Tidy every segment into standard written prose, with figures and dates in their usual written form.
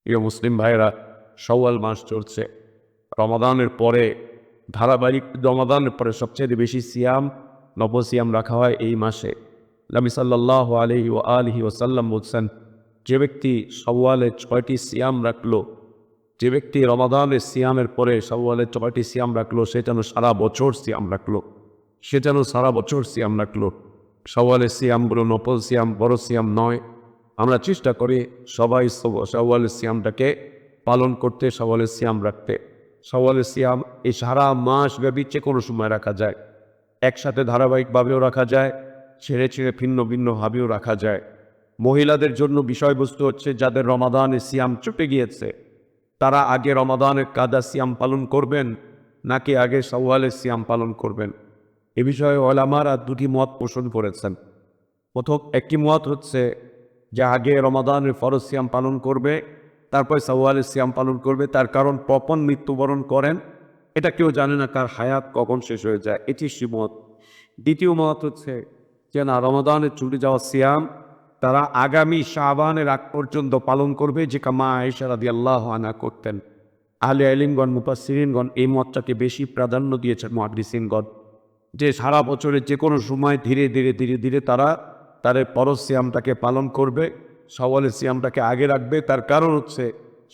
প্রিয় মুসলিম ভাইরা, শাওয়াল মাস চলছে। রমাদানের পরে ধারাবাহিক রমাদানের পরে সবচেয়ে বেশি সিয়াম, নফল সিয়াম রাখা হয় এই মাসে। নবী সাল্লাল্লাহু আলাইহি ওয়া আলিহি ওয়াসাল্লাম বলছেন, যে ব্যক্তি শাওয়ালে 6টি সিয়াম রাখলো, যে ব্যক্তি রমাদানের সিয়ামের পরে শাওয়ালে 6টি সিয়াম রাখলো, সে যেন সারা বছর সিয়াম রাখলো, সে যেন সারা বছর সিয়াম রাখলো। শাওয়ালের সিয়ামগুলো নফল সিয়াম, বড় সিয়াম নয়। আমরা চেষ্টা করি সবাই শাওয়ালের সিয়ামটাকে পালন করতে, শাওয়ালের সিয়াম রাখতে। শাওয়ালের সিয়াম এই সারা মাস ব্যাপী যে কোনো সময় রাখা যায়, একসাথে ধারাবাহিকভাবেও রাখা যায়, ছেড়ে ছেড়ে ভিন্ন ভিন্নভাবেও রাখা যায়। মহিলাদের জন্য বিষয়বস্তু হচ্ছে, যাদের রমাদানের সিয়াম চুকে গিয়েছে, তারা আগে রমাদানের কাদা সিয়াম পালন করবেন নাকি আগে শাওয়ালের সিয়াম পালন করবেন। এ বিষয়ে ওলামারা দুটি মত পোষণ করেছেন। প্রথম একটি মত হচ্ছে যে আগে রমাদানের ফরজ সিয়াম পালন করবে, তারপর শাওয়ালের সিয়াম পালন করবে। তার কারণ কখন মৃত্যুবরণ করেন এটা কেউ জানে না, কার হায়াত কখন শেষ হয়ে যায়, এটি সে মত। দ্বিতীয় মত হচ্ছে যে না, রমাদানের ছুটে যাওয়া সিয়াম তারা আগামী শাবানের আগ পর্যন্ত পালন করবে, যে মা আয়েশা রাদিয়াল্লাহু আনহা করতেন। আহলে ইলমগণ, মুফাসসিরিনগণ এই মতটাকে বেশি প্রাধান্য দিয়েছেন, মুহাদ্দিসিনগণ, যে সারা বছরের যে কোনো সময় ধীরে ধীরে ধীরে ধীরে তারা তাদের ফরজ সিয়ামটাকে পালন করবে, শাওয়ালের সিয়ামটাকে আগে রাখবে। তার কারণ হচ্ছে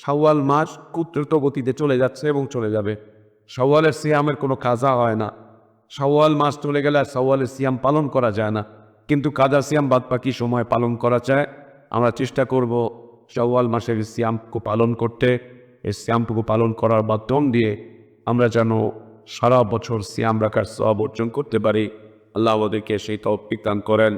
শাওয়াল মাস খুব দ্রুত গতিতে চলে যাচ্ছে এবং চলে যাবে। শাওয়ালের সিয়ামের কোনো কাজা হয় না। শাওয়াল মাস চলে গেলে আর শাওয়ালের সিয়াম পালন করা যায় না, কিন্তু কাজা সিয়াম বাদ বাকি সময় পালন করা যায়। আমরা চেষ্টা করব শাওয়াল মাসের সিয়ামটুকু পালন করতে। এই সিয়ামটুকু পালন করার মাধ্যম দিয়ে আমরা যেন সারা বছর সিয়াম রাখার সওয়াব অর্জন করতে পারি। আল্লাহ আমাদেরকে সেই তৌফিক দান করেন।